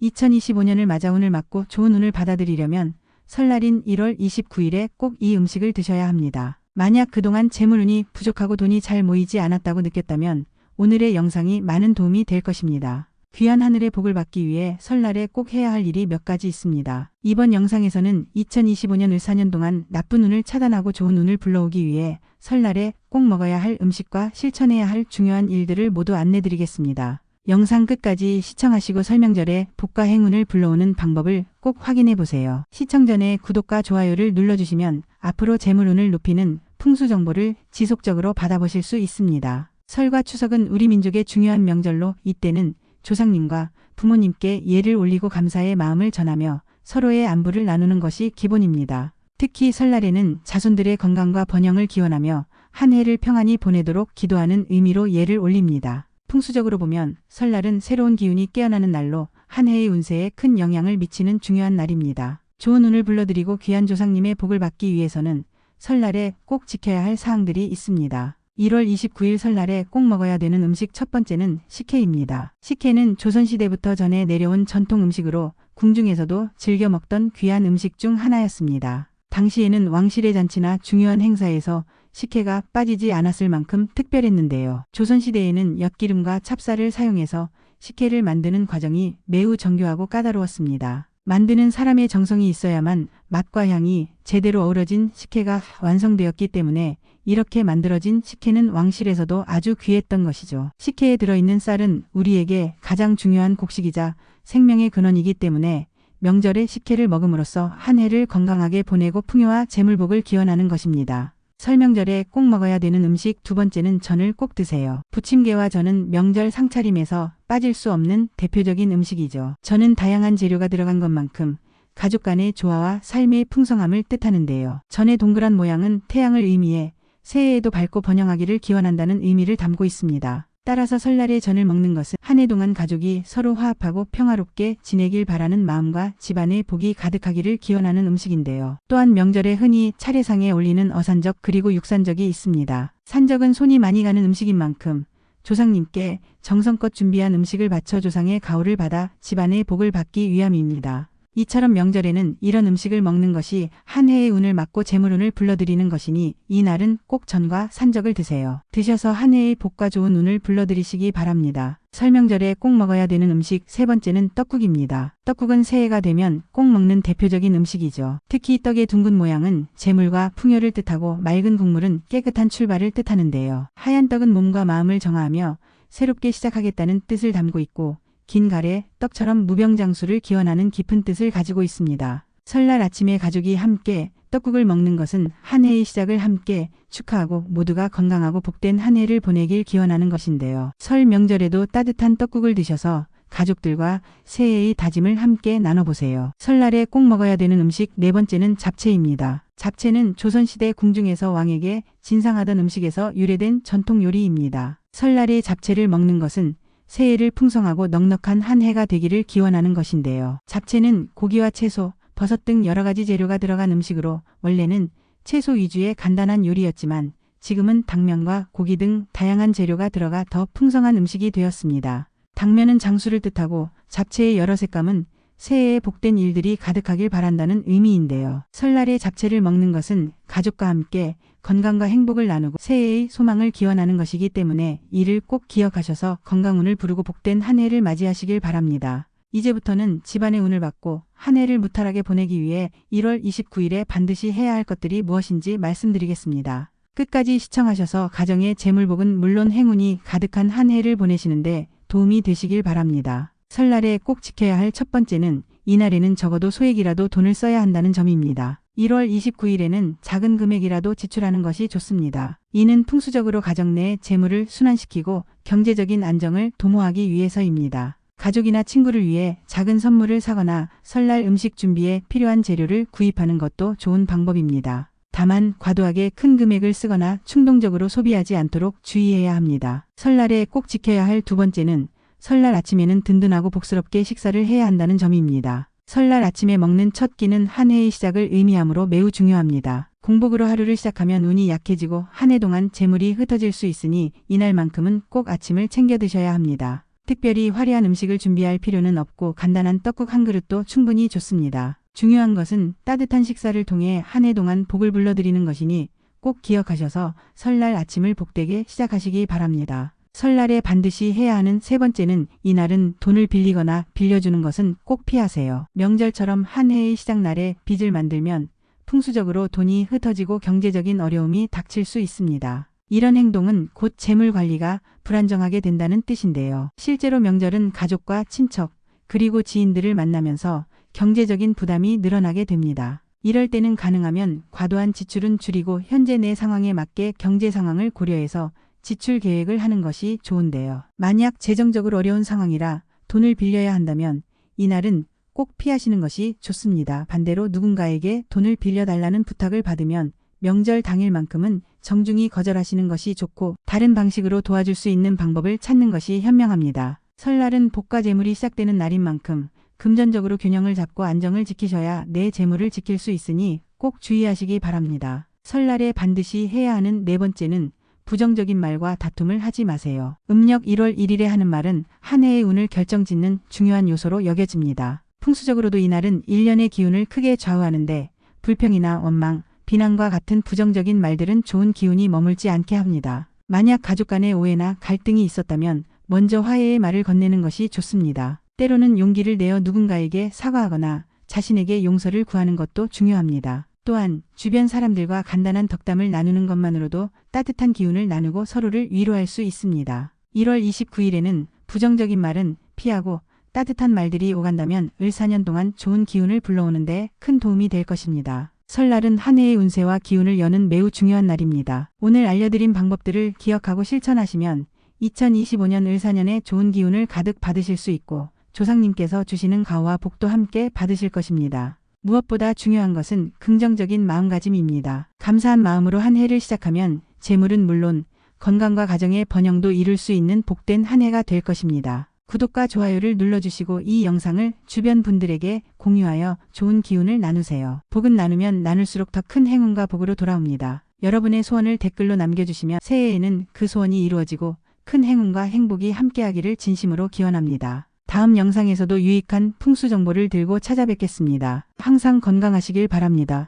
2025년을 맞아 운을 맞고 좋은 운을 받아들이려면 설날인 1월 29일에 꼭 이 음식을 드셔야 합니다. 만약 그동안 재물운이 부족하고 돈이 잘 모이지 않았다고 느꼈다면 오늘의 영상이 많은 도움이 될 것입니다. 귀한 하늘의 복을 받기 위해 설날에 꼭 해야 할 일이 몇 가지 있습니다. 이번 영상에서는 2025년 을사년 동안 나쁜 운을 차단하고 좋은 운을 불러오기 위해 설날에 꼭 먹어야 할 음식과 실천해야 할 중요한 일들을 모두 안내드리겠습니다. 영상 끝까지 시청하시고 설명절에 복과 행운을 불러오는 방법을 꼭 확인해 보세요. 시청 전에 구독과 좋아요를 눌러주시면 앞으로 재물운을 높이는 풍수 정보를 지속적으로 받아보실 수 있습니다. 설과 추석은 우리 민족의 중요한 명절로 이때는 조상님과 부모님께 예를 올리고 감사의 마음을 전하며 서로의 안부를 나누는 것이 기본입니다. 특히 설날에는 자손들의 건강과 번영을 기원하며 한 해를 평안히 보내도록 기도하는 의미로 예를 올립니다. 풍수적으로 보면 설날은 새로운 기운이 깨어나는 날로 한 해의 운세에 큰 영향을 미치는 중요한 날입니다. 좋은 운을 불러들이고 귀한 조상님의 복을 받기 위해서는 설날에 꼭 지켜야 할 사항들이 있습니다. 1월 29일 설날에 꼭 먹어야 되는 음식 첫 번째는 식혜입니다. 식혜는 조선시대부터 전해 내려온 전통 음식으로 궁중에서도 즐겨 먹던 귀한 음식 중 하나였습니다. 당시에는 왕실의 잔치나 중요한 행사에서 식혜가 빠지지 않았을 만큼 특별했는데요. 조선시대에는 엿기름과 찹쌀을 사용해서 식혜를 만드는 과정이 매우 정교하고 까다로웠습니다. 만드는 사람의 정성이 있어야만 맛과 향이 제대로 어우러진 식혜가 완성되었기 때문에 이렇게 만들어진 식혜는 왕실에서도 아주 귀했던 것이죠. 식혜에 들어있는 쌀은 우리에게 가장 중요한 곡식이자 생명의 근원이기 때문에 명절에 식혜를 먹음으로써 한 해를 건강하게 보내고 풍요와 재물복을 기원하는 것입니다. 설명절에 꼭 먹어야 되는 음식 두 번째는 전을 꼭 드세요. 부침개와 전은 명절 상차림에서 빠질 수 없는 대표적인 음식이죠. 전은 다양한 재료가 들어간 것만큼 가족 간의 조화와 삶의 풍성함을 뜻하는데요. 전의 동그란 모양은 태양을 의미해 새해에도 밝고 번영하기를 기원한다는 의미를 담고 있습니다. 따라서 설날에 전을 먹는 것은 한 해 동안 가족이 서로 화합하고 평화롭게 지내길 바라는 마음과 집안에 복이 가득하기를 기원하는 음식인데요. 또한 명절에 흔히 차례상에 올리는 어산적 그리고 육산적이 있습니다. 산적은 손이 많이 가는 음식인 만큼 조상님께 정성껏 준비한 음식을 바쳐 조상의 가호를 받아 집안의 복을 받기 위함입니다. 이처럼 명절에는 이런 음식을 먹는 것이 한 해의 운을 막고 재물운을 불러들이는 것이니 이 날은 꼭 전과 산적을 드세요. 드셔서 한 해의 복과 좋은 운을 불러들이시기 바랍니다. 설명절에 꼭 먹어야 되는 음식 세 번째는 떡국입니다. 떡국은 새해가 되면 꼭 먹는 대표적인 음식이죠. 특히 떡의 둥근 모양은 재물과 풍요를 뜻하고 맑은 국물은 깨끗한 출발을 뜻하는데요. 하얀 떡은 몸과 마음을 정화하며 새롭게 시작하겠다는 뜻을 담고 있고 긴 가래, 떡처럼 무병장수를 기원하는 깊은 뜻을 가지고 있습니다. 설날 아침에 가족이 함께 떡국을 먹는 것은 한 해의 시작을 함께 축하하고 모두가 건강하고 복된 한 해를 보내길 기원하는 것인데요. 설 명절에도 따뜻한 떡국을 드셔서 가족들과 새해의 다짐을 함께 나눠보세요. 설날에 꼭 먹어야 되는 음식 네 번째는 잡채입니다. 잡채는 조선시대 궁중에서 왕에게 진상하던 음식에서 유래된 전통 요리입니다. 설날에 잡채를 먹는 것은 새해를 풍성하고 넉넉한 한 해가 되기를 기원하는 것인데요. 잡채는 고기와 채소, 버섯 등 여러 가지 재료가 들어간 음식으로 원래는 채소 위주의 간단한 요리였지만 지금은 당면과 고기 등 다양한 재료가 들어가 더 풍성한 음식이 되었습니다. 당면은 장수를 뜻하고 잡채의 여러 색감은 새해에 복된 일들이 가득하길 바란다는 의미인데요. 설날에 잡채를 먹는 것은 가족과 함께 건강과 행복을 나누고 새해의 소망을 기원하는 것이기 때문에 이를 꼭 기억하셔서 건강운을 부르고 복된 한 해를 맞이하시길 바랍니다. 이제부터는 집안의 운을 받고 한 해를 무탈하게 보내기 위해 1월 29일에 반드시 해야 할 것들이 무엇인지 말씀드리겠습니다. 끝까지 시청하셔서 가정의 재물복은 물론 행운이 가득한 한 해를 보내시는데 도움이 되시길 바랍니다. 설날에 꼭 지켜야 할 첫 번째는 이날에는 적어도 소액이라도 돈을 써야 한다는 점입니다. 1월 29일에는 작은 금액이라도 지출하는 것이 좋습니다. 이는 풍수적으로 가정 내 재물을 순환시키고 경제적인 안정을 도모하기 위해서입니다. 가족이나 친구를 위해 작은 선물을 사거나 설날 음식 준비에 필요한 재료를 구입하는 것도 좋은 방법입니다. 다만 과도하게 큰 금액을 쓰거나 충동적으로 소비하지 않도록 주의해야 합니다. 설날에 꼭 지켜야 할 두 번째는 설날 아침에는 든든하고 복스럽게 식사를 해야 한다는 점입니다. 설날 아침에 먹는 첫 끼는 한 해의 시작을 의미하므로 매우 중요합니다. 공복으로 하루를 시작하면 운이 약해지고 한 해 동안 재물이 흩어질 수 있으니 이날만큼은 꼭 아침을 챙겨 드셔야 합니다. 특별히 화려한 음식을 준비할 필요는 없고 간단한 떡국 한 그릇도 충분히 좋습니다. 중요한 것은 따뜻한 식사를 통해 한 해 동안 복을 불러드리는 것이니 꼭 기억하셔서 설날 아침을 복되게 시작하시기 바랍니다. 설날에 반드시 해야 하는 세 번째는 이날은 돈을 빌리거나 빌려주는 것은 꼭 피하세요. 명절처럼 한 해의 시작날에 빚을 만들면 풍수적으로 돈이 흩어지고 경제적인 어려움이 닥칠 수 있습니다. 이런 행동은 곧 재물 관리가 불안정하게 된다는 뜻인데요. 실제로 명절은 가족과 친척 그리고 지인들을 만나면서 경제적인 부담이 늘어나게 됩니다. 이럴 때는 가능하면 과도한 지출은 줄이고 현재 내 상황에 맞게 경제 상황을 고려해서 지출 계획을 하는 것이 좋은데요. 만약 재정적으로 어려운 상황이라 돈을 빌려야 한다면 이날은 꼭 피하시는 것이 좋습니다. 반대로 누군가에게 돈을 빌려달라는 부탁을 받으면 명절 당일만큼은 정중히 거절하시는 것이 좋고 다른 방식으로 도와줄 수 있는 방법을 찾는 것이 현명합니다. 설날은 복과 재물이 시작되는 날인 만큼 금전적으로 균형을 잡고 안정을 지키셔야 내 재물을 지킬 수 있으니 꼭 주의하시기 바랍니다. 설날에 반드시 해야 하는 네 번째는 부정적인 말과 다툼을 하지 마세요. 음력 1월 1일에 하는 말은 한 해의 운을 결정짓는 중요한 요소로 여겨집니다. 풍수적으로도 이날은 1년의 기운을 크게 좌우하는데 불평이나 원망, 비난과 같은 부정적인 말들은 좋은 기운이 머물지 않게 합니다. 만약 가족 간의 오해나 갈등이 있었다면 먼저 화해의 말을 건네는 것이 좋습니다. 때로는 용기를 내어 누군가에게 사과하거나 자신에게 용서를 구하는 것도 중요합니다. 또한 주변 사람들과 간단한 덕담을 나누는 것만으로도 따뜻한 기운을 나누고 서로를 위로할 수 있습니다. 1월 29일에는 부정적인 말은 피하고 따뜻한 말들이 오간다면 을 4년 동안 좋은 기운을 불러오는데 큰 도움이 될 것입니다. 설날은 한 해의 운세와 기운을 여는 매우 중요한 날입니다. 오늘 알려드린 방법들을 기억하고 실천하시면 2025년 을 4년에 좋은 기운을 가득 받으실 수 있고 조상님께서 주시는 가호와 복도 함께 받으실 것입니다. 무엇보다 중요한 것은 긍정적인 마음가짐입니다. 감사한 마음으로 한 해를 시작하면 재물은 물론 건강과 가정의 번영도 이룰 수 있는 복된 한 해가 될 것입니다. 구독과 좋아요를 눌러주시고 이 영상을 주변 분들에게 공유하여 좋은 기운을 나누세요. 복은 나누면 나눌수록 더 큰 행운과 복으로 돌아옵니다. 여러분의 소원을 댓글로 남겨주시면 새해에는 그 소원이 이루어지고 큰 행운과 행복이 함께하기를 진심으로 기원합니다. 다음 영상에서도 유익한 풍수 정보를 들고 찾아뵙겠습니다. 항상 건강하시길 바랍니다.